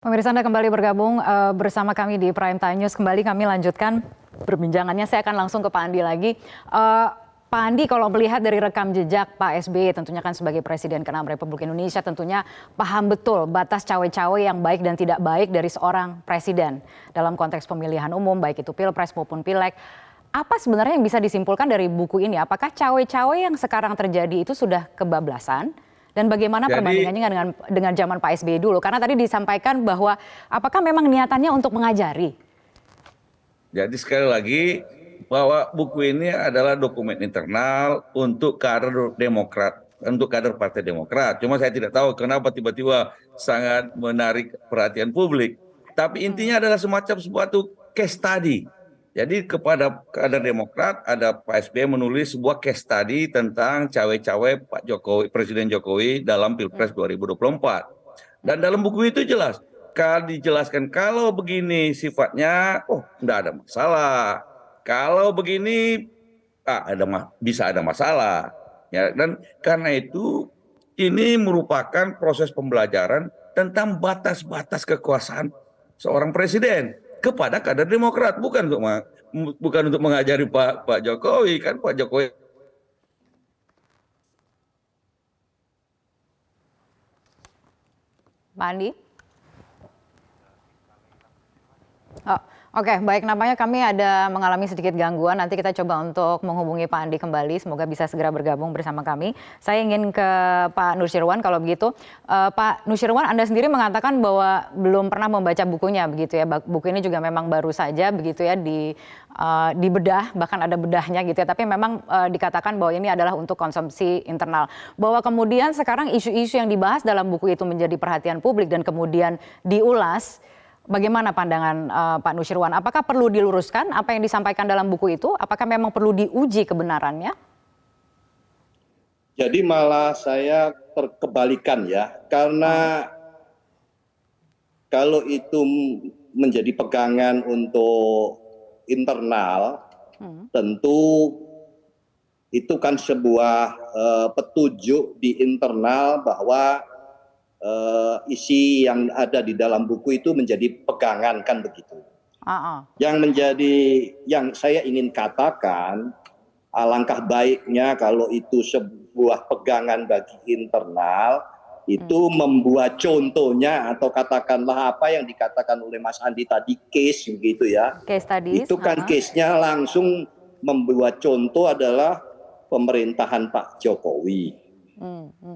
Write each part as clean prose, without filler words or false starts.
Pemirsa Anda kembali bergabung bersama kami di Prime Time News. Kembali kami lanjutkan perbincangannya. Saya akan langsung ke Pak Andi lagi. Pak Andi, kalau melihat dari rekam jejak Pak SBY tentunya kan sebagai Presiden ke-6 Republik Indonesia tentunya paham betul batas cawe-cawe yang baik dan tidak baik dari seorang presiden dalam konteks pemilihan umum baik itu Pilpres maupun Pileg. Apa sebenarnya yang bisa disimpulkan dari buku ini? Apakah cawe-cawe yang sekarang terjadi itu sudah kebablasan? Dan bagaimana Jadi, perbandingannya dengan zaman Pak SBY dulu? Karena tadi disampaikan bahwa apakah memang niatannya untuk mengajari? jadi sekali lagi bahwa buku ini adalah dokumen internal untuk kader Demokrat, untuk kader Partai Demokrat. Cuma saya tidak tahu kenapa tiba-tiba sangat menarik perhatian publik. Tapi intinya adalah semacam suatu case study. Jadi kepada kader Demokrat ada Pak SBY menulis sebuah case study tentang cawe-cawe Pak Jokowi, Presiden Jokowi dalam Pilpres 2024. Dan dalam buku itu jelas, kalau dijelaskan kalau begini sifatnya, oh enggak ada masalah. Kalau begini, bisa ada masalah. Ya, dan karena itu ini merupakan proses pembelajaran tentang batas-batas kekuasaan seorang presiden kepada kader Demokrat, bukan untuk mengajari Pak Jokowi. Kan Pak Jokowi Pak Andi? Oh, oke, baik, nampaknya kami ada mengalami sedikit gangguan. Nanti kita coba untuk menghubungi Pak Andi kembali. Semoga bisa segera bergabung bersama kami. Saya ingin ke Pak Nusyirwan kalau begitu. Pak Nusyirwan, Anda sendiri mengatakan bahwa belum pernah membaca bukunya begitu ya. Buku ini juga memang baru saja begitu ya dibedah, bahkan ada bedahnya gitu ya. Tapi memang dikatakan bahwa ini adalah untuk konsumsi internal. Bahwa kemudian sekarang isu-isu yang dibahas dalam buku itu menjadi perhatian publik dan kemudian diulas. Bagaimana pandangan Pak Nusyirwan? Apakah perlu diluruskan apa yang disampaikan dalam buku itu? Apakah memang perlu diuji kebenarannya? Jadi malah saya terkebalikan ya, karena kalau itu menjadi pegangan untuk internal, tentu itu kan sebuah petunjuk di internal bahwa isi yang ada di dalam buku itu menjadi pegangan, kan begitu. Yang saya ingin katakan, alangkah baiknya kalau itu sebuah pegangan bagi internal, itu membuat contohnya atau katakanlah apa yang dikatakan oleh Mas Andi tadi, case begitu ya. Case studies. Itu kan case-nya langsung membuat contoh adalah pemerintahan Pak Jokowi.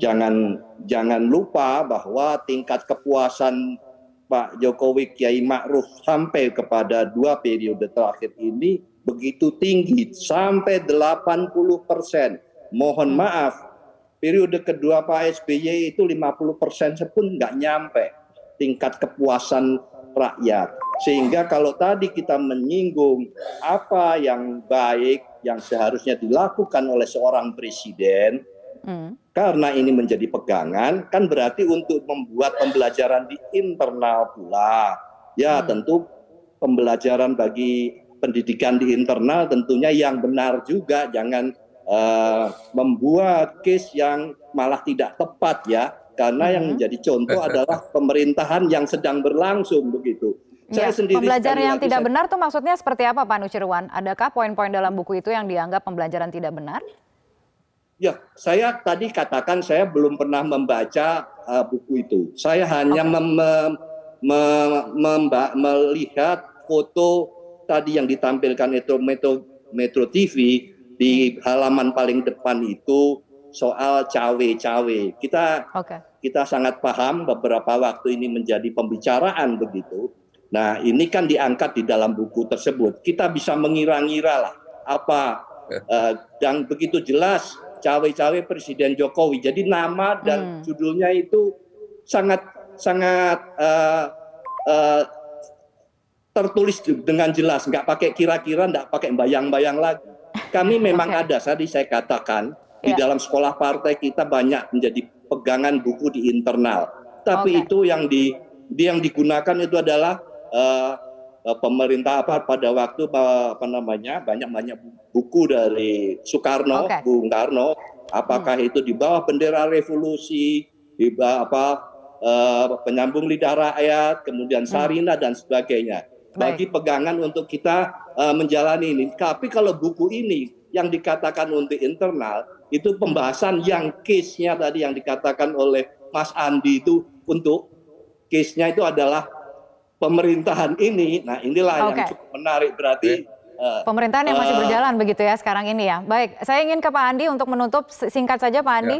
Jangan lupa bahwa tingkat kepuasan Pak Jokowi Kiai Ma'ruf sampai kepada 2 periode terakhir ini begitu tinggi, sampai 80%. Mohon maaf, periode kedua Pak SBY itu 50% pun nggak nyampe tingkat kepuasan rakyat. Sehingga kalau tadi kita menyinggung apa yang baik yang seharusnya dilakukan oleh seorang presiden, karena ini menjadi pegangan, kan berarti untuk membuat pembelajaran di internal pula. Ya tentu pembelajaran bagi pendidikan di internal tentunya yang benar juga, jangan membuat case yang malah tidak tepat ya. Karena yang menjadi contoh adalah pemerintahan yang sedang berlangsung begitu. Ya, pembelajaran yang tidak benar tuh maksudnya seperti apa Pak Nusyirwan? Adakah poin-poin dalam buku itu yang dianggap pembelajaran tidak benar? Ya, saya tadi katakan saya belum pernah membaca buku itu. Saya hanya melihat foto tadi yang ditampilkan itu Metro TV di halaman paling depan itu soal cawe-cawe. Kita sangat paham beberapa waktu ini menjadi pembicaraan begitu. Nah, ini kan diangkat di dalam buku tersebut. Kita bisa mengira-ngira lah apa dan begitu jelas cawe-cawe Presiden Jokowi. Jadi nama dan judulnya itu sangat tertulis dengan jelas, nggak pakai kira-kira, nggak pakai bayang-bayang lagi. Kami memang ada, tadi saya katakan, di dalam sekolah partai kita banyak menjadi pegangan buku di internal. Tapi itu yang digunakan itu adalah pemerintah pada waktu banyak buku dari Soekarno, Bung Karno, apakah itu di bawah bendera revolusi, di bawah penyambung lidah rakyat, kemudian Sarina dan sebagainya. Bagi pegangan untuk kita menjalani ini. Tapi kalau buku ini yang dikatakan untuk internal, itu pembahasan yang case-nya tadi yang dikatakan oleh Mas Andi itu untuk case-nya itu adalah pemerintahan ini. Nah inilah yang cukup menarik berarti. Pemerintahan yang masih berjalan begitu ya sekarang ini ya. Baik, saya ingin ke Pak Andi untuk menutup singkat saja Pak Andi.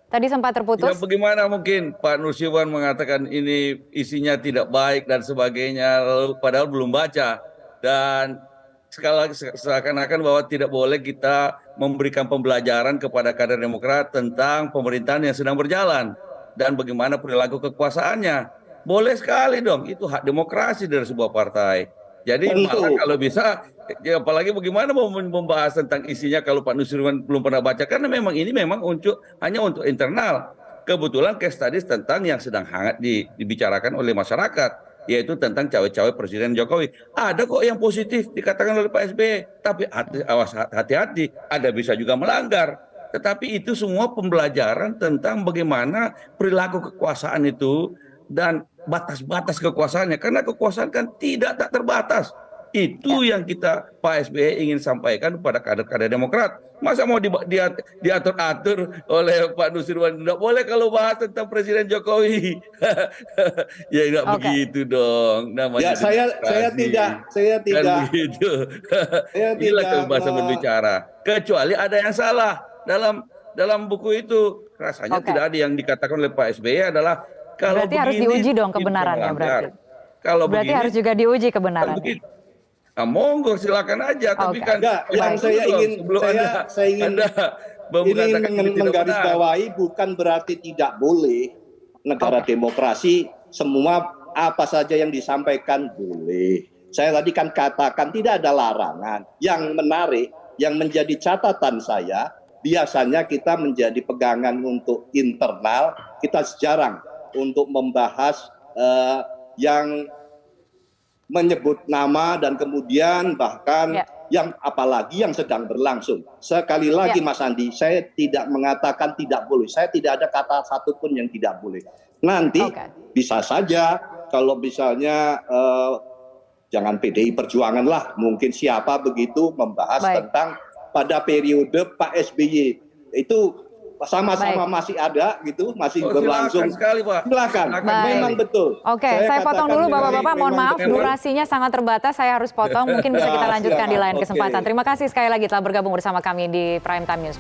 Tadi sempat terputus. Ya, bagaimana mungkin Pak Nusirwan mengatakan ini isinya tidak baik dan sebagainya, padahal belum baca. Dan sekali lagi seakan-akan bahwa tidak boleh kita memberikan pembelajaran kepada kader Demokrat tentang pemerintahan yang sedang berjalan dan bagaimana perilaku kekuasaannya. Boleh sekali dong, itu hak demokrasi dari sebuah partai. Jadi malah kalau bisa, ya apalagi bagaimana mau membahas tentang isinya kalau Pak Nusirwan belum pernah baca, karena memang ini memang hanya untuk internal. Kebetulan case studies tentang yang sedang hangat dibicarakan oleh masyarakat, yaitu tentang cawe-cawe Presiden Jokowi. Ada kok yang positif dikatakan oleh Pak SBY, tapi hati-hati, ada bisa juga melanggar. Tetapi itu semua pembelajaran tentang bagaimana perilaku kekuasaan itu dan batas-batas kekuasaannya, karena kekuasaan kan tak terbatas. Itu yang kita Pak SBY ingin sampaikan kepada kader-kader Demokrat. Masa mau diatur-atur oleh Pak Nusirwan? Tidak boleh kalau bahas tentang Presiden Jokowi. Ya tidak begitu dong. Namanya ya, saya tidak kan begitu. Inilah kebebasan berbicara. Kecuali ada yang salah dalam buku itu. Rasanya tidak ada yang dikatakan oleh Pak SBY adalah kalau berarti harus diuji dong kebenarannya berarti. Kalau berarti harus juga diuji kebenarannya. Nah, monggo silakan aja, tapi kan yang saya ingin menggarisbawahi bukan berarti tidak boleh negara demokrasi semua apa saja yang disampaikan boleh. Saya tadi kan katakan tidak ada larangan. Yang menarik, yang menjadi catatan saya, biasanya kita menjadi pegangan untuk internal, kita jarang untuk membahas yang menyebut nama dan kemudian bahkan yang apalagi yang sedang berlangsung. Sekali lagi Mas Andi, saya tidak mengatakan tidak boleh. Saya tidak ada kata satupun yang tidak boleh. Nanti bisa saja kalau misalnya jangan PDI Perjuangan lah, mungkin siapa begitu membahas tentang pada periode Pak SBY. Itu sama-sama masih ada gitu, masih berlangsung. Silakan. Memang betul. Saya potong dulu Bapak-bapak, mohon maaf durasinya sangat terbatas, saya harus potong, mungkin bisa kita lanjutkan di lain kesempatan. Terima kasih sekali lagi telah bergabung bersama kami di Prime Time News.